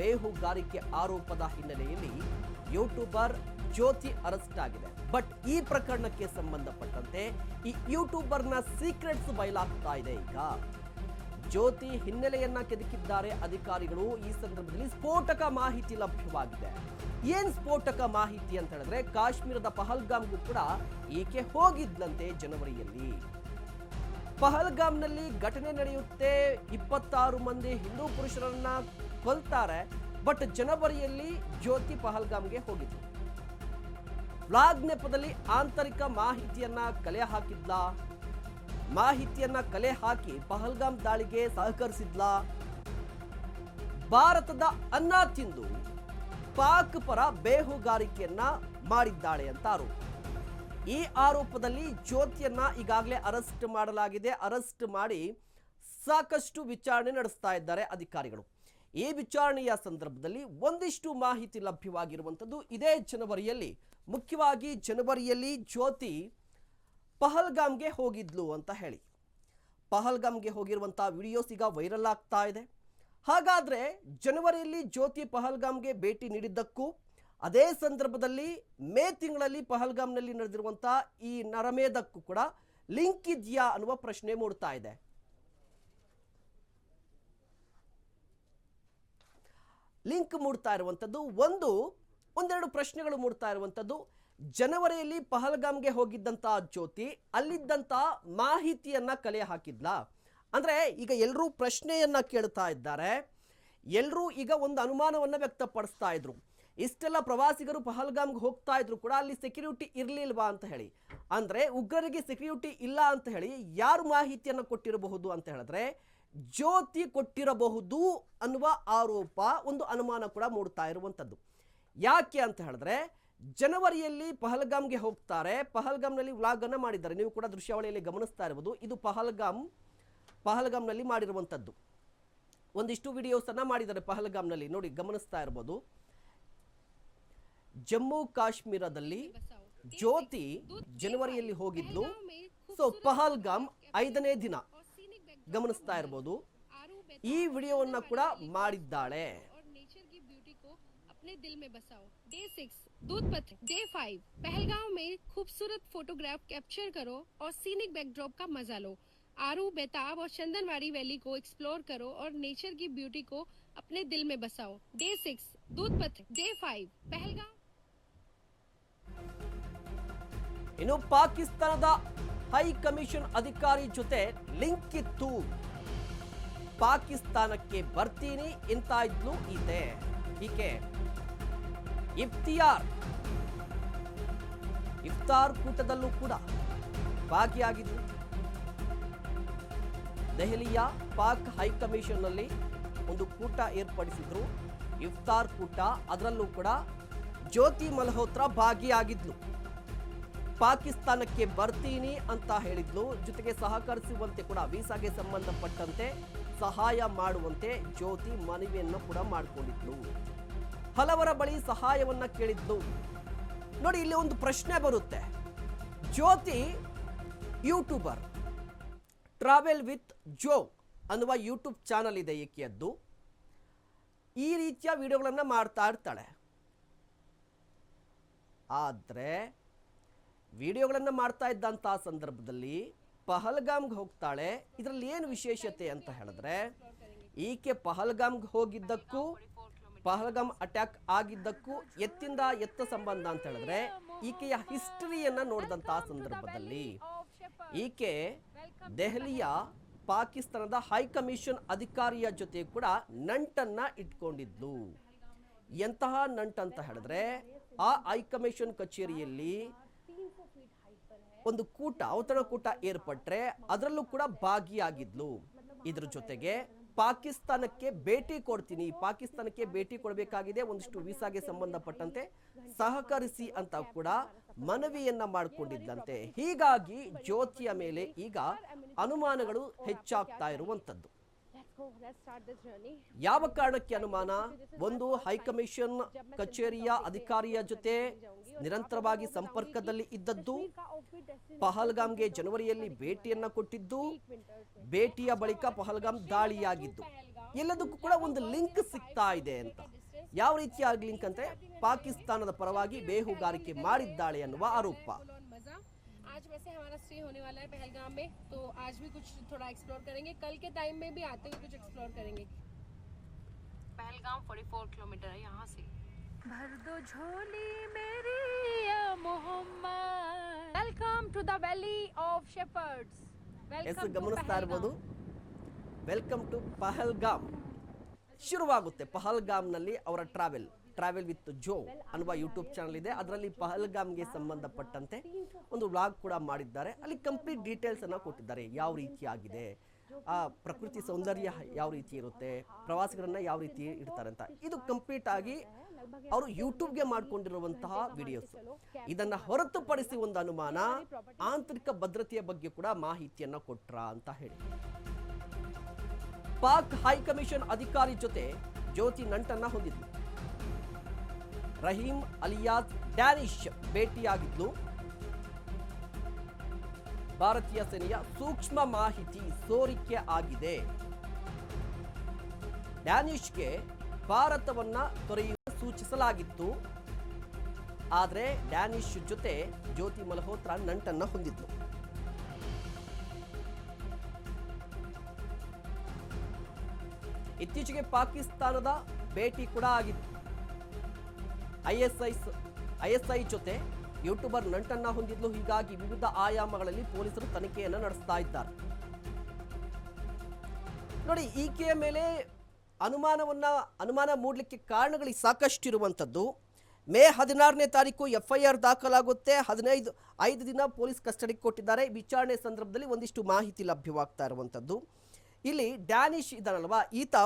ಬೇಹುಗಾರಿಕೆ ಆರೋಪದ ಹಿನ್ನೆಲೆಯಲ್ಲಿ ಯೂಟ್ಯೂಬರ್ ಜ್ಯೋತಿ ಅರೆಸ್ಟ್ ಆಗಿದೆ. ಬಟ್ ಈ ಪ್ರಕರಣಕ್ಕೆ ಸಂಬಂಧಪಟ್ಟಂತೆ ಈ ಯೂಟ್ಯೂಬರ್ನ ಸೀಕ್ರೆಟ್ಸ್ ಬಯಲಾಗ್ತಾ ಇದೆ. ಈಗ ಜ್ಯೋತಿ ಹಿನ್ನೆಲೆಯನ್ನ ಕೆದಕಿದ್ದಾರೆ ಅಧಿಕಾರಿಗಳು. ಈ ಸಂದರ್ಭದಲ್ಲಿ ಸ್ಫೋಟಕ ಮಾಹಿತಿ ಲಭ್ಯವಾಗಿದೆ. ಏನ್ ಸ್ಫೋಟಕ ಮಾಹಿತಿ ಅಂತ ಹೇಳಿದ್ರೆ, ಕಾಶ್ಮೀರದ ಪಹಲ್ಗಾಮ್ಗೂ ಕೂಡ ಈಕೆ ಹೋಗಿದ್ದಂತೆ ಜನವರಿಯಲ್ಲಿ. ಪಹಲ್ಗಾಮ್ನಲ್ಲಿ ಘಟನೆ ನಡೆಯುತ್ತೆ, 26 ಮಂದಿ ಹಿಂದೂ ಪುರುಷರನ್ನ ಕೊಲ್ತಾರೆ. ಬಟ್ ಜನವರಿಯಲ್ಲಿ ಜ್ಯೋತಿ ಪಹಲ್ಗಾಮ್ಗೆ ಹೋಗಿದ್ರು. ವ್ಲಾಗ್ ನೆಪದಲ್ಲಿ ಆಂತರಿಕ ಮಾಹಿತಿಯನ್ನ ಕಲೆ ಹಾಕಿದ್ಲ, ಮಾಹಿತಿಯನ್ನ ಕಲೆ ಹಾಕಿ ಪಹಲ್ಗಾಮ್ ದಾಳಿಗೆ ಸಹಕರಿಸಿದ್ಲ, ಭಾರತದ ಅನ್ನ ತಿಂದು ಪಾಕ್ ಪರ ಬೇಹುಗಾರಿಕೆಯನ್ನ ಮಾಡಿದ್ದಾಳೆ ಅಂತ ಆರೋಪ. ಈ ಆರೋಪದಲ್ಲಿ ಜ್ಯೋತಿಯನ್ನ ಈಗಾಗಲೇ ಅರೆಸ್ಟ್ ಮಾಡಲಾಗಿದೆ. ಅರೆಸ್ಟ್ ಮಾಡಿ ಸಾಕಷ್ಟು ವಿಚಾರಣೆ ನಡೆಸ್ತಾ ಇದ್ದಾರೆ ಅಧಿಕಾರಿಗಳು. ಈ ವಿಚಾರಣೆಯ ಸಂದರ್ಭದಲ್ಲಿ ಒಂದಿಷ್ಟು ಮಾಹಿತಿ ಲಭ್ಯವಾಗಿರುವಂಥದ್ದು ಇದೇ ಜನವರಿಯಲ್ಲಿ, ಮುಖ್ಯವಾಗಿ ಜನವರಿಯಲ್ಲಿ ಜ್ಯೋತಿ ಪಹಲ್ಗಾಮ್ಗೆ ಹೋಗಿದ್ಲು ಅಂತ ಹೇಳಿ. ಪಹಲ್ಗಾಮ್ಗೆ ಹೋಗಿರುವಂತಹ ವಿಡಿಯೋಸ್ ಈಗ ವೈರಲ್ ಆಗ್ತಾ ಇದೆ. ಹಾಗಾದ್ರೆ ಜನವರಿಯಲ್ಲಿ ಜ್ಯೋತಿ ಪಹಲ್ಗಾಮ್ಗೆ ಭೇಟಿ ನೀಡಿದ್ದಕ್ಕೂ ಅದೇ ಸಂದರ್ಭದಲ್ಲಿ ಮೇ ತಿಂಗಳಲ್ಲಿ ಪಹಲ್ಗಾಮ್ನಲ್ಲಿ ನಡೆದಿರುವಂತಹ ಈ ನರಮೇಧಕ್ಕೂ ಕೂಡ ಲಿಂಕ್ ಇದೆಯಾ ಅನ್ನುವ ಪ್ರಶ್ನೆ ಮೂಡ್ತಾ ಇದೆ. ಲಿಂಕ್ ಮೂಡ್ತಾ ಇರುವಂಥದ್ದು ಒಂದೆರಡು ಪ್ರಶ್ನೆಗಳು ಮೂಡ್ತಾ ಇರುವಂಥದ್ದು. ಜನವರಿಯಲ್ಲಿ ಪಹಲ್ಗಾಮ್ಗೆ ಹೋಗಿದ್ದಂತಹ ಜ್ಯೋತಿ ಅಲ್ಲಿದ್ದಂತಹ ಮಾಹಿತಿಯನ್ನ ಕಲೆ ಹಾಕಿದ್ಲ ಅಂದ್ರೆ, ಈಗ ಎಲ್ಲರೂ ಪ್ರಶ್ನೆಯನ್ನ ಕೇಳ್ತಾ ಇದ್ದಾರೆ. ಎಲ್ಲರೂ ಈಗ ಒಂದು ಅನುಮಾನವನ್ನ ವ್ಯಕ್ತಪಡಿಸ್ತಾ ಇದ್ರು. ಇಷ್ಟೆಲ್ಲ ಪ್ರವಾಸಿಗರು ಪಹಲ್ಗಾಮ್ಗೆ ಹೋಗ್ತಾ ಇದ್ರು ಕೂಡ ಅಲ್ಲಿ ಸೆಕ್ಯೂರಿಟಿ ಇರ್ಲಿಲ್ವಾ ಅಂತ ಹೇಳಿ. ಅಂದ್ರೆ ಉಗ್ರರಿಗೆ ಸೆಕ್ಯೂರಿಟಿ ಇಲ್ಲ ಅಂತ ಹೇಳಿ ಯಾರು ಮಾಹಿತಿಯನ್ನು ಕೊಟ್ಟಿರಬಹುದು ಅಂತ ಹೇಳಿದ್ರೆ ಜ್ಯೋತಿ ಕೊಟ್ಟಿರಬಹುದು ಅನ್ನುವ ಆರೋಪ, ಒಂದು ಅನುಮಾನ ಕೂಡ ಮೂಡ್ತಾ ಇರುವಂಥದ್ದು. ಯಾಕೆ ಅಂತ ಹೇಳಿದ್ರೆ ಜನವರಿಯಲ್ಲಿ ಪಹಲ್ಗಾಮ್ಗೆ ಹೋಗ್ತಾರೆ. ಪಹಲ್ಗಾಮ್ನಲ್ಲಿ ವ್ಲಾಗ್ ಅನ್ನ ಮಾಡಿದ್ದಾರೆ. ನೀವು ಕೂಡ ದೃಶ್ಯಾವಳಿಯಲ್ಲಿ ಗಮನಿಸ್ತಾ ಇರಬಹುದು. ಇದು ಪಹಲ್ಗಾಮ್ನಲ್ಲಿ ಮಾಡಿರುವಂಥದ್ದು. ಒಂದಿಷ್ಟು ವಿಡಿಯೋಸ್ ಅನ್ನ ಮಾಡಿದ್ದಾರೆ ಪಹಲ್ಗಾಮ್ನಲ್ಲಿ, ನೋಡಿ ಗಮನಿಸ್ತಾ ಇರಬಹುದು. ಜಮ್ಮು ಕಾಶ್ಮೀರದಲ್ಲಿ ಜ್ಯೋತಿ ಜನವರಿಯಲ್ಲಿ ಹೋಗಿದ್ಲು. ಸೊ ಪಹಲ್ಗಾಮ್ 5ನೇ ದಿನ ಗಮನಿಸ್ತಾ ಇರಬಹುದು. ಈ ವಿಡಿಯೋವನ್ನ ಕೂಡ ಮಾಡಿದ್ದಾಳೆ. अपने दिल में बसाओ। डे 6 दूध पत्र। डे 5 पहलगांव में खूबसूरत फोटोग्राफ कैप्चर करो और सीनिक बैकड्रॉप का मजा लो। आरू, बेताब और चंदनवाड़ी वैली को एक्सप्लोर करो और नेचर की ब्यूटी को अपने दिल में बसाओ। डे 6 दूध पत्र। डे 5 पहलगांव। ಇನ್ನು ಪಾಕಿಸ್ತಾನದ ಹೈ ಕಮಿಷನ್ ಅಧಿಕಾರಿ ಜೊತೆ ಲಿಂಕ್ ಇತ್ತು. ಪಾಕಿಸ್ತಾನಕ್ಕೆ ಬರ್ತೀನಿ ಅಂತ ಇದ್ಲು ಈಕೆ. ಇಫ್ತಾರ್ ಕೂಟದಲ್ಲೂ ಕೂಡ ಭಾಗಿಯಾಗಿದ್ರು. ದೆಹಲಿಯ ಪಾಕ್ ಹೈಕಮಿಷನ್ ನಲ್ಲಿ ಒಂದು ಕೂಟ ಏರ್ಪಡಿಸಿದ್ರು, ಇಫ್ತಾರ್ ಕೂಟ. ಅದರಲ್ಲೂ ಕೂಡ ಜ್ಯೋತಿ ಮಲ್ಹೋತ್ರಾ ಭಾಗಿಯಾಗಿದ್ಲು. ಪಾಕಿಸ್ತಾನಕ್ಕೆ ಬರ್ತೀನಿ ಅಂತ ಹೇಳಿದ್ಲು. ಜೊತೆಗೆ ಸಹಕರಿಸುವಂತೆ ಕೂಡ ವೀಸಾಗೆ ಸಂಬಂಧಪಟ್ಟಂತೆ ಸಹಾಯ ಮಾಡುವಂತೆ ಜ್ಯೋತಿ ಮನವಿಯನ್ನು ಕೂಡ ಮಾಡಿಕೊಂಡಿದ್ಲು. ಹಲವರ ಬಳಿ ಸಹಾಯವನ್ನ ಕೇಳಿದ್ಲು. ನೋಡಿ, ಇಲ್ಲಿ ಒಂದು ಪ್ರಶ್ನೆ ಬರುತ್ತೆ. ಜ್ಯೋತಿ ಯೂಟ್ಯೂಬರ್, ಟ್ರಾವೆಲ್ ವಿತ್ ಜೋ ಅನ್ನುವ ಯೂಟ್ಯೂಬ್ ಚಾನಲ್ ಇದೆ ಈಕೆಯದ್ದು. ಈ ರೀತಿಯ ವಿಡಿಯೋಗಳನ್ನ ಮಾಡ್ತಾ ಇರ್ತಾಳೆ. ಆದ್ರೆ ವಿಡಿಯೋಗಳನ್ನ ಮಾಡ್ತಾ ಇದ್ದಂತಹ ಸಂದರ್ಭದಲ್ಲಿ ಪಹಲ್ಗಾಮ್ಗೆ ಹೋಗ್ತಾಳೆ. ಇದರಲ್ಲಿ ಏನು ವಿಶೇಷತೆ ಅಂತ ಹೇಳಿದ್ರೆ, ಈಕೆ ಪಹಲ್ಗಾಮ್ಗೆ ಹೋಗಿದ್ದಕ್ಕೂ ಪಹಲ್ಗಾಮ್ ಅಟ್ಯಾಕ್ ಆಗಿದ್ದಕ್ಕೂ ಎತ್ತ ಸಂಬಂಧ ಅಂತ ಹೇಳಿದ್ರೆ, ಈಕೆಯ ಹಿಸ್ಟರಿಯನ್ನ ನೋಡಿದಂತಹ ಸಂದರ್ಭದಲ್ಲಿ ಈಕೆ ದೆಹಲಿಯ ಪಾಕಿಸ್ತಾನದ ಹೈಕಮಿಷನ್ ಅಧಿಕಾರಿಯ ಜೊತೆ ಕೂಡ ನಂಟನ್ನ ಇಟ್ಕೊಂಡಿದ್ಲು. ಎಂತಹ ನಂಟಂತ ಹೇಳಿದ್ರೆ, ಆ ಹೈಕಮಿಷನ್ ಕಚೇರಿಯಲ್ಲಿ ಒಂದು ಔತಣ ಕೂಟ ಏರ್ಪಟ್ರೆ ಅದರಲ್ಲೂ ಕೂಡ ಭಾಗಿಯಾಗಿದ್ಲು. ಇದ್ರ ಜೊತೆಗೆ ಪಾಕಿಸ್ತಾನಕ್ಕೆ ಭೇಟಿ ಕೊಡಬೇಕಾಗಿದೆ, ಒಂದಿಷ್ಟು ವೀಸಾಗೆ ಸಂಬಂಧಪಟ್ಟಂತೆ ಸಹಕರಿಸಿ ಅಂತ ಕೂಡ ಮನವಿಯನ್ನ ಮಾಡಿಕೊಂಡಿದ್ದಂತೆ. ಹೀಗಾಗಿ ಜ್ಯೋತಿಯ ಮೇಲೆ ಈಗ ಅನುಮಾನಗಳು ಹೆಚ್ಚಾಗ್ತಾ ಇರುವಂತದ್ದು. ಯಾವ ಕಾರಣಕ್ಕೆ ಅನುಮಾನ? ಒಂದು, ಹೈಕಮಿಷನ್ ಕಚೇರಿಯ ಅಧಿಕಾರಿಯ ಜೊತೆ ನಿರಂತರವಾಗಿ ಸಂಪರ್ಕದಲ್ಲಿ ಇದ್ದದ್ದು, ಪಹಲ್ಗಾಮ್ಗೆ ಜನವರಿಯಲ್ಲಿ ಭೇಟಿಯನ್ನ ಕೊಟ್ಟಿದ್ದು, ಭೇಟಿಯ ಬಳಿಕ ಪಹಲ್ಗಾಮ್ ದಾಳಿಯಾಗಿದ್ದು, ಎಲ್ಲದಕ್ಕೂ ಕೂಡ ಒಂದು ಲಿಂಕ್ ಸಿಗ್ತಾ ಇದೆ ಅಂತ. ಯಾವ ರೀತಿಯಾಗಿ ಲಿಂಕ್ ಅಂದ್ರೆ ಪಾಕಿಸ್ತಾನದ ಪರವಾಗಿ ಬೇಹುಗಾರಿಕೆ ಮಾಡಿದ್ದಾಳೆ ಅನ್ನುವ ಆರೋಪ. आज वैसे हमारा स्टे होने वाला है पहलगाम में, तो आज भी कुछ थोड़ा एक्सप्लोर करेंगे, कल के टाइम में भी आते हुए कुछ एक्सप्लोर करेंगे। पहलगाम 44 किलोमीटर है यहाँ से। भर दो झोली मेरी या Muhammad, welcome to the valley of shepherds, welcome ಗಮನಿಸ್ತಾ ಇರಬಹುದು, ವೆಲ್ಕಮ್ ಟು ಪಹಲ್ಗಾಮ್. ಶುರುವಾಗುತ್ತೆ ಪಹಲ್ಗಾಮ್ನಲ್ಲಿ ಅವರ ಟ್ರಾವೆಲ್ ವಿತ್ ಜೋ ಅನ್ನುವ ಯೂಟ್ಯೂಬ್ ಚಾನಲ್ ಇದೆ. ಅದರಲ್ಲಿ ಪಹಲ್ಗಾಮ್ಗೆ ಸಂಬಂಧಪಟ್ಟಂತೆ ಒಂದು ವ್ಲಾಗ್ ಕೂಡ ಮಾಡಿದ್ದಾರೆ. ಅಲ್ಲಿ ಕಂಪ್ಲೀಟ್ ಡೀಟೇಲ್ಸ್ ಅನ್ನ ಕೊಟ್ಟಿದ್ದಾರೆ. ಯಾವ ರೀತಿಯಾಗಿದೆ, ಆ ಪ್ರಕೃತಿ ಸೌಂದರ್ಯ ಯಾವ ರೀತಿ ಇರುತ್ತೆ, ಪ್ರವಾಸಿಗರನ್ನ ಯಾವ ರೀತಿ ಇಡ್ತಾರೆ ಅಂತ. ಇದು ಕಂಪ್ಲೀಟ್ ಆಗಿ ಅವರು ಯೂಟ್ಯೂಬ್ಗೆ ಮಾಡ್ಕೊಂಡಿರುವಂತಹ ವಿಡಿಯೋಸ್. ಇದನ್ನ ಹೊರತುಪಡಿಸಿ ಒಂದು ಅನುಮಾನ, ಆಂತರಿಕ ಭದ್ರತೆಯ ಬಗ್ಗೆ ಕೂಡ ಮಾಹಿತಿಯನ್ನ ಕೊಟ್ರ ಅಂತ ಹೇಳಿ. ಪಾಕ್ ಹೈಕಮಿಷನ್ ಅಧಿಕಾರಿ ಜೊತೆ ಜ್ಯೋತಿ ನಂಟನ್ನ ಹೊಂದಿದ್ಲು. ರಹೀಂ ಅಲಿಯಾಸ್ ಡ್ಯಾನಿಶ್ ಭೇಟಿಯಾಗಿದ್ಲು. ಭಾರತೀಯ ಸೇನೆಯ ಸೂಕ್ಷ್ಮ ಮಾಹಿತಿ ಸೋರಿಕೆ ಆಗಿದೆ. ಡ್ಯಾನಿಶ್ಗೆ ಭಾರತವನ್ನ ತೊರೆಯುವ ಸೂಚಿಸಲಾಗಿತ್ತು. ಆದರೆ ಡ್ಯಾನಿಶ್ ಜೊತೆ ಜ್ಯೋತಿ ಮಲ್ಹೋತ್ರಾ ನಂಟನ್ನ ಹೊಂದಿದ್ಲು. ಇತ್ತೀಚೆಗೆ ಪಾಕಿಸ್ತಾನದ ಭೇಟಿ ಕೂಡ ಆಗಿತ್ತು. ಐಎಸ್ಐ ಜೊತೆ ಯೂಟ್ಯೂಬರ್ ನಂಟನ್ನ ಹೊಂದಿದ್ಲು. ಹೀಗಾಗಿ ವಿವಿಧ ಆಯಾಮಗಳಲ್ಲಿ ಪೊಲೀಸರು ತನಿಖೆಯನ್ನು ನಡೆಸ್ತಾ ಇದ್ದಾರೆ. ನೋಡಿ, ಈಕೆಯ ಮೇಲೆ ಅನುಮಾನ ಮೂಡಲಿಕ್ಕೆ ಕಾರಣಗಳು ಸಾಕಷ್ಟಿರುವಂಥದ್ದು. ಮೇ 16ನೇ ತಾರೀಕು FIR ದಾಖಲಾಗುತ್ತೆ. 5 ದಿನ ಪೊಲೀಸ್ ಕಸ್ಟಡಿಗೆ ಕೊಟ್ಟಿದ್ದಾರೆ. ವಿಚಾರಣೆ ಸಂದರ್ಭದಲ್ಲಿ ಒಂದಿಷ್ಟು ಮಾಹಿತಿ ಲಭ್ಯವಾಗ್ತಾ ಇರುವಂಥದ್ದು. ಇಲ್ಲಿ ಡ್ಯಾನಿಶ್ ಇದ್ದಾನಲ್ವಾ, ಈತ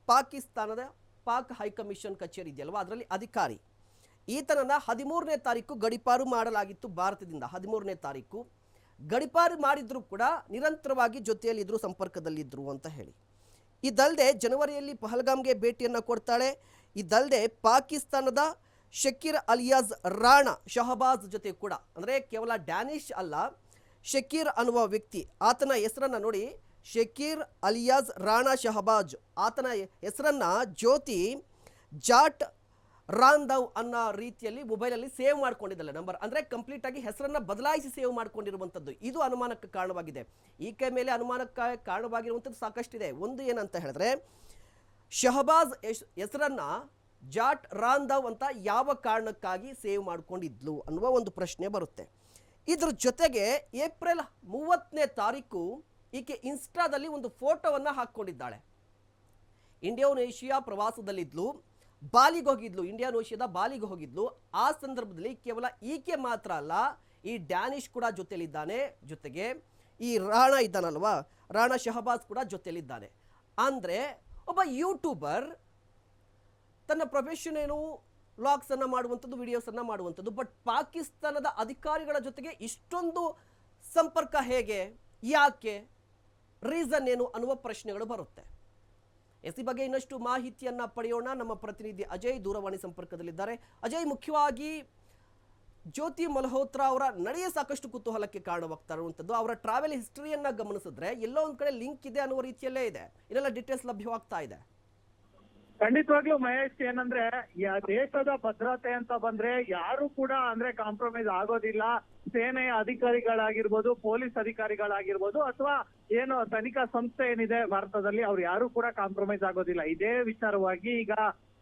ಪಾಕಿಸ್ತಾನದ ಪಾಕ್ ಹೈಕಮಿಷನ್ ಕಚೇರಿ ಇದೆಯಲ್ವಾ, ಅದರಲ್ಲಿ ಅಧಿಕಾರಿ. ಈತನನ್ನ 13ನೇ ತಾರೀಕು ಗಡಿಪಾರು ಮಾಡಲಾಗಿತ್ತು ಭಾರತದಿಂದ. 13ನೇ ತಾರೀಕು ಗಡಿಪಾರು ಮಾಡಿದ್ರು ಕೂಡ ನಿರಂತರವಾಗಿ ಜೊತೆಯಲ್ಲಿದ್ದರು, ಸಂಪರ್ಕದಲ್ಲಿದ್ದರು ಅಂತ ಹೇಳಿ. ಇದಲ್ಲದೆ ಜನವರಿಯಲ್ಲಿ ಪಹಲ್ಗಾಮ್ಗೆ ಭೇಟಿಯನ್ನು ಕೊಡ್ತಾಳೆ. ಇದಲ್ಲದೆ ಪಾಕಿಸ್ತಾನದ ಶಕೀರ್ ಅಲಿಯಾಸ್ ರಾಣಾ ಶಹಬಾಜ್ ಜೊತೆ ಕೂಡ, ಅಂದರೆ ಕೇವಲ ಡ್ಯಾನಿಶ್ ಅಲ್ಲ, ಶಕೀರ್ ಅನ್ನುವ ವ್ಯಕ್ತಿ, ಆತನ ಹೆಸರನ್ನು ನೋಡಿ, ಶಕೀರ್ ಅಲಿಯಾಸ್ ರಾಣಾ ಶಹಬಾಜ್, ಆತನ ಹೆಸರನ್ನ ಜ್ಯೋತಿ ಜಾಟ್ ರಾಂದವ್ ಅನ್ನೋ ರೀತಿಯಲ್ಲಿ ಮೊಬೈಲಲ್ಲಿ ಸೇವ್ ಮಾಡ್ಕೊಂಡಿದ್ದಲ್ಲ ನಂಬರ್, ಅಂದರೆ ಕಂಪ್ಲೀಟ್ ಆಗಿ ಹೆಸರನ್ನ ಬದಲಾಯಿಸಿ ಸೇವ್ ಮಾಡ್ಕೊಂಡಿರುವಂಥದ್ದು. ಇದು ಅನುಮಾನಕ್ಕೆ ಕಾರಣವಾಗಿದೆ. ಈಕೆ ಮೇಲೆ ಅನುಮಾನಕ್ಕೆ ಕಾರಣವಾಗಿರುವಂಥದ್ದು ಸಾಕಷ್ಟಿದೆ. ಒಂದು ಏನಂತ ಹೇಳಿದ್ರೆ, ಶಹಬಾಜ್ ಹೆಸರನ್ನ ಜಾಟ್ ರಾಂದವ್ ಅಂತ ಯಾವ ಕಾರಣಕ್ಕಾಗಿ ಸೇವ್ ಮಾಡ್ಕೊಂಡಿದ್ಲು ಅನ್ನುವ ಒಂದು ಪ್ರಶ್ನೆ ಬರುತ್ತೆ. ಇದ್ರ ಜೊತೆಗೆ ಏಪ್ರಿಲ್ 30ನೇ ತಾರೀಕು ಈಕೆ ಇನ್ಸ್ಟಾದಲ್ಲಿ ಒಂದು ಫೋಟೋವನ್ನು ಹಾಕ್ಕೊಂಡಿದ್ದಾಳೆ. ಇಂಡೋನೇಷಿಯಾ ಪ್ರವಾಸದಲ್ಲಿದ್ಲು, ಬಾಲಿಗೆ ಹೋಗಿದ್ಲು, ಇಂಡೋನೇಷಿಯಾದ ಬಾಲಿಗೆ ಹೋಗಿದ್ಲು. ಆ ಸಂದರ್ಭದಲ್ಲಿ ಕೇವಲ ಈಕೆ ಮಾತ್ರ ಅಲ್ಲ, ಈ ಡ್ಯಾನಿಶ್ ಕೂಡ ಜೊತೆಲಿದ್ದಾನೆ, ಜೊತೆಗೆ ಈ ರಾಣಾ ಇದ್ದಾನಲ್ವಾ, ರಾಣಾ ಶಹಬಾಜ್ ಕೂಡ ಜೊತೆಲಿದ್ದಾನೆ. ಅಂದರೆ ಒಬ್ಬ ಯೂಟ್ಯೂಬರ್ ತನ್ನ ಪ್ರೊಫೆಷನ್ ಏನು, ವ್ಲಾಗ್ಸ್ ಅನ್ನ ಮಾಡುವಂಥದ್ದು, ವಿಡಿಯೋಸ್ ಅನ್ನ ಮಾಡುವಂಥದ್ದು. ಬಟ್ ಪಾಕಿಸ್ತಾನದ ಅಧಿಕಾರಿಗಳ ಜೊತೆಗೆ ಇಷ್ಟೊಂದು ಸಂಪರ್ಕ ಹೇಗೆ, ಯಾಕೆ, ರೀಸನ್ ಏನು ಅನ್ನುವ ಪ್ರಶ್ನೆಗಳು ಬರುತ್ತೆ. ಈ ಬಗ್ಗೆ ಇನ್ನಷ್ಟು ಮಾಹಿತಿಯನ್ನ ಪಡೆಯೋಣ. ನಮ್ಮ ಪ್ರತಿನಿಧಿ ಅಜಯ್ ದೂರವಾಣಿ ಸಂಪರ್ಕದಲ್ಲಿದ್ದಾರೆ. ಅಜಯ್, ಮುಖ್ಯವಾಗಿ ಜ್ಯೋತಿ ಮಲ್ಹೋತ್ರಾ ಅವರ ನಡೆಯ ಸಾಕಷ್ಟು ಕುತೂಹಲಕ್ಕೆ ಕಾರಣವಾಗ್ತಾ ಇರುವಂಥದ್ದು. ಅವರ ಟ್ರಾವೆಲ್ ಹಿಸ್ಟರಿಯನ್ನ ಗಮನಿಸಿದ್ರೆ ಎಲ್ಲೋ ಒಂದ್ ಕಡೆ ಲಿಂಕ್ ಇದೆ ಅನ್ನುವ ರೀತಿಯಲ್ಲೇ ಇದೆ. ಇದೆಲ್ಲ ಡೀಟೇಲ್ಸ್ ಲಭ್ಯವಾಗ್ತಾ ಇದೆ. ಖಂಡಿತವಾಗ್ಲೂ ಮಹೇಶ್, ಏನಂದ್ರೆ ದೇಶದ ಭದ್ರತೆ ಅಂತ ಬಂದ್ರೆ ಯಾರು ಕೂಡ ಅಂದ್ರೆ ಕಾಂಪ್ರಮೈಸ್ ಆಗೋದಿಲ್ಲ. ಸೇನೆಯ ಅಧಿಕಾರಿಗಳಾಗಿರ್ಬೋದು, ಪೊಲೀಸ್ ಅಧಿಕಾರಿಗಳಾಗಿರ್ಬೋದು, ಅಥವಾ ಏನು ತನಿಖಾ ಸಂಸ್ಥೆ ಏನಿದೆ ಭಾರತದಲ್ಲಿ, ಅವ್ರು ಯಾರು ಕೂಡ ಕಾಂಪ್ರಮೈಸ್ ಆಗೋದಿಲ್ಲ. ಇದೇ ವಿಚಾರವಾಗಿ ಈಗ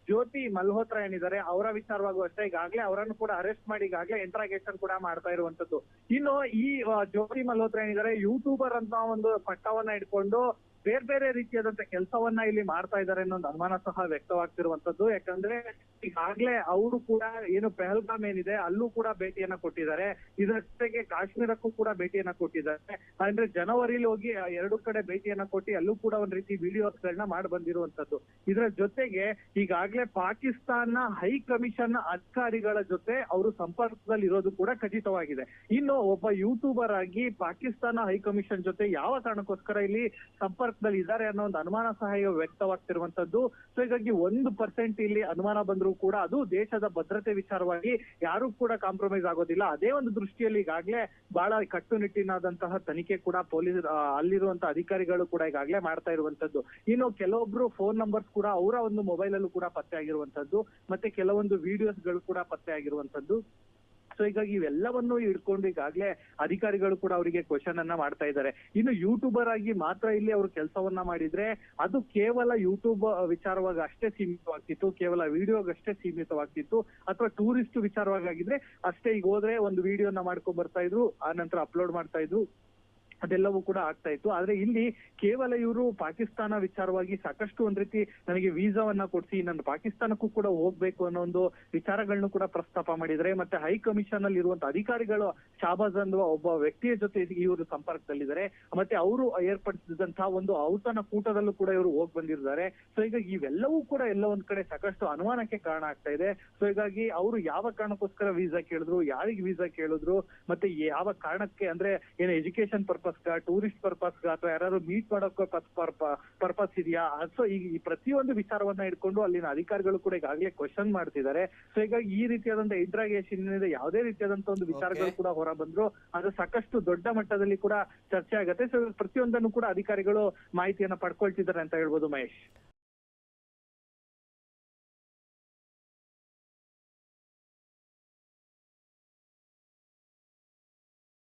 ಜ್ಯೋತಿ ಮಲ್ಹೋತ್ರಾ ಏನಿದ್ದಾರೆ ಅವರ ವಿಚಾರವಾಗೂ ಅಷ್ಟೇ ಈಗಾಗಲೇ ಅವರನ್ನು ಕೂಡ ಅರೆಸ್ಟ್ ಮಾಡಿ ಈಗಾಗಲೇ ಇಂಟ್ರಾಗೇಷನ್ ಕೂಡ ಮಾಡ್ತಾ ಇರುವಂತದ್ದು. ಇನ್ನು ಈ ಜ್ಯೋತಿ ಮಲ್ಹೋತ್ರಾ ಏನಿದ್ದಾರೆ ಯೂಟ್ಯೂಬರ್ ಅಂತ ಒಂದು ಪಟ್ಟವನ್ನ ಇಟ್ಕೊಂಡು ಬೇರೆ ಬೇರೆ ರೀತಿಯಾದಂತ ಕೆಲಸವನ್ನ ಇಲ್ಲಿ ಮಾಡ್ತಾ ಇದ್ದಾರೆ ಅನ್ನೋ ಒಂದು ಅನುಮಾನ ಸಹ ವ್ಯಕ್ತವಾಗ್ತಿರುವಂತದ್ದು. ಯಾಕಂದ್ರೆ ಈಗಾಗ್ಲೇ ಅವರು ಕೂಡ ಏನು ಪಹಲ್ಗಾಮ್ ಏನಿದೆ ಅಲ್ಲೂ ಕೂಡ ಭೇಟಿಯನ್ನ ಕೊಟ್ಟಿದ್ದಾರೆ. ಇದರ ಜೊತೆಗೆ ಕಾಶ್ಮೀರಕ್ಕೂ ಕೂಡ ಭೇಟಿಯನ್ನ ಕೊಟ್ಟಿದ್ದಾರೆ. ಅಂದ್ರೆ ಜನವರಿಲಿ ಹೋಗಿ 2 ಕಡೆ ಭೇಟಿಯನ್ನ ಕೊಟ್ಟು ಅಲ್ಲೂ ಕೂಡ ಒಂದ್ ರೀತಿ ವಿಡಿಯೋಸ್ ಗಳನ್ನ ಮಾಡಿ ಬಂದಿರುವಂತದ್ದು. ಇದರ ಜೊತೆಗೆ ಈಗಾಗ್ಲೇ ಪಾಕಿಸ್ತಾನ ಹೈ ಕಮಿಷನ್ ಅಧಿಕಾರಿಗಳ ಜೊತೆ ಅವರು ಸಂಪರ್ಕದಲ್ಲಿ ಇರೋದು ಕೂಡ ಖಚಿತವಾಗಿದೆ. ಇನ್ನು ಒಬ್ಬ ಯೂಟ್ಯೂಬರ್ ಆಗಿ ಪಾಕಿಸ್ತಾನ ಹೈ ಕಮಿಷನ್ ಜೊತೆ ಯಾವ ಕಾರಣಕ್ಕೋಸ್ಕರ ಇಲ್ಲಿ ಸಂಪರ್ಕ ಸಂಪರ್ಕದಲ್ಲಿ ಇದ್ದಾರೆ ಅನ್ನೋ ಒಂದು ಅನುಮಾನ ಸಹ ಈಗ ವ್ಯಕ್ತವಾಗ್ತಿರುವಂತದ್ದು. ಸೊ ಹೀಗಾಗಿ 1% ಇಲ್ಲಿ ಅನುಮಾನ ಬಂದ್ರು ಕೂಡ ಅದು ದೇಶದ ಭದ್ರತೆ ವಿಚಾರವಾಗಿ ಯಾರು ಕೂಡ ಕಾಂಪ್ರಮೈಸ್ ಆಗೋದಿಲ್ಲ. ಅದೇ ಒಂದು ದೃಷ್ಟಿಯಲ್ಲಿ ಈಗಾಗಲೇ ಬಹಳ ಕಟ್ಟುನಿಟ್ಟಿನಾದಂತಹ ತನಿಖೆ ಕೂಡ ಪೊಲೀಸ್ ಅಲ್ಲಿರುವಂತಹ ಅಧಿಕಾರಿಗಳು ಕೂಡ ಈಗಾಗಲೇ ಮಾಡ್ತಾ ಇರುವಂತದ್ದು. ಇನ್ನು ಕೆಲವೊಬ್ರು ಫೋನ್ ನಂಬರ್ಸ್ ಕೂಡ ಅವರ ಒಂದು ಮೊಬೈಲ್ ಅಲ್ಲೂ ಕೂಡ ಪತ್ತೆ ಆಗಿರುವಂತದ್ದು, ಮತ್ತೆ ಕೆಲವೊಂದು ವಿಡಿಯೋಸ್ ಗಳು ಕೂಡ ಪತ್ತೆ ಆಗಿರುವಂತದ್ದು. ಸೊ ಹೀಗಾಗಿ ಇವೆಲ್ಲವನ್ನು ಹಿಡ್ಕೊಂಡು ಈಗಾಗಲೇ ಅಧಿಕಾರಿಗಳು ಕೂಡ ಅವರಿಗೆ ಕ್ವಶನ್ ಅನ್ನ ಮಾಡ್ತಾ ಇದ್ದಾರೆ. ಇನ್ನು ಯೂಟ್ಯೂಬರ್ ಆಗಿ ಮಾತ್ರ ಇಲ್ಲಿ ಅವರು ಕೆಲಸವನ್ನ ಮಾಡಿದ್ರೆ ಅದು ಕೇವಲ ಯೂಟ್ಯೂಬ್ ವಿಚಾರವಾಗಿ ಅಷ್ಟೇ ಸೀಮಿತವಾಗ್ತಿತ್ತು, ಕೇವಲ ವಿಡಿಯೋಗಷ್ಟೇ ಸೀಮಿತವಾಗ್ತಿತ್ತು, ಅಥವಾ ಟೂರಿಸ್ಟ್ ವಿಚಾರವಾಗಿ ಆಗಿದ್ರೆ ಅಷ್ಟೇ. ಈಗ ಹೋದ್ರೆ ಒಂದು ವಿಡಿಯೋನ ಮಾಡ್ಕೊಂಡ್ ಬರ್ತಾ ಇದ್ರು, ಆ ನಂತರ ಅಪ್ಲೋಡ್ ಮಾಡ್ತಾ ಇದ್ರು, ಅದೆಲ್ಲವೂ ಕೂಡ ಆಗ್ತಾ ಇತ್ತು. ಆದ್ರೆ ಇಲ್ಲಿ ಕೇವಲ ಇವರು ಪಾಕಿಸ್ತಾನ ವಿಚಾರವಾಗಿ ಸಾಕಷ್ಟು ಒಂದ್ ರೀತಿ ನನಗೆ ವೀಸಾವನ್ನ ಕೊಡ್ಸಿ ನನ್ನ ಪಾಕಿಸ್ತಾನಕ್ಕೂ ಕೂಡ ಹೋಗ್ಬೇಕು ಅನ್ನೋ ಒಂದು ವಿಚಾರಗಳನ್ನು ಕೂಡ ಪ್ರಸ್ತಾಪ ಮಾಡಿದ್ರೆ. ಮತ್ತೆ ಹೈಕಮಿಷನ್ ಅಲ್ಲಿ ಇರುವಂತ ಅಧಿಕಾರಿಗಳು ಶಾಬಾಜ್ ಅನ್ನುವ ಒಬ್ಬ ವ್ಯಕ್ತಿಯ ಜೊತೆ ಇವರು ಸಂಪರ್ಕದಲ್ಲಿದ್ದಾರೆ. ಮತ್ತೆ ಅವರು ಏರ್ಪಡಿಸಿದಂತಹ ಒಂದು ಔತಣ ಕೂಟದಲ್ಲೂ ಕೂಡ ಇವರು ಹೋಗ್ ಬಂದಿದ್ದಾರೆ. ಸೊ ಹೀಗಾಗಿ ಇವೆಲ್ಲವೂ ಕೂಡ ಎಲ್ಲ ಒಂದ್ ಕಡೆ ಸಾಕಷ್ಟು ಅನುಮಾನಕ್ಕೆ ಕಾರಣ ಆಗ್ತಾ ಇದೆ. ಸೊ ಹೀಗಾಗಿ ಅವರು ಯಾವ ಕಾರಣಕ್ಕೋಸ್ಕರ ವೀಸಾ ಕೇಳಿದ್ರು, ಯಾರಿಗೆ ವೀಸಾ ಕೇಳಿದ್ರು, ಮತ್ತೆ ಯಾವ ಕಾರಣಕ್ಕೆ, ಅಂದ್ರೆ ಏನು ಎಜುಕೇಶನ್ ಪರ್ಪಸ್, ಟೂರಿಸ್ಟ್ ಪರ್ಪಸ್, ಅಥವಾ ಯಾರು ಮೀಟ್ ಮಾಡೋಕೆ ಪರ್ಪಸ್ ಇದೆಯಾ? ಸೊ ಈ ಪ್ರತಿಯೊಂದು ವಿಚಾರವನ್ನ ಇಟ್ಕೊಂಡು ಅಲ್ಲಿನ ಅಧಿಕಾರಿಗಳು ಕೂಡ ಈಗಾಗಲೇ ಕ್ವಶನ್ ಮಾಡ್ತಿದ್ದಾರೆ. ಸೊ ಹೀಗಾಗಿ ಈ ರೀತಿಯಾದಂತಹ ಇಂಟ್ರಾಗೇಷನ್ ಯಾವುದೇ ರೀತಿಯಾದಂತಹ ಒಂದು ವಿಚಾರಗಳು ಕೂಡ ಹೊರ ಬಂದ್ರು ಅದು ಸಾಕಷ್ಟು ದೊಡ್ಡ ಮಟ್ಟದಲ್ಲಿ ಕೂಡ ಚರ್ಚೆ ಆಗತ್ತೆ. ಸೊ ಪ್ರತಿಯೊಂದನ್ನು ಕೂಡ ಅಧಿಕಾರಿಗಳು ಮಾಹಿತಿಯನ್ನ ಪಡ್ಕೊಳ್ತಿದ್ದಾರೆ ಅಂತ ಹೇಳ್ಬೋದು ಮಹೇಶ್.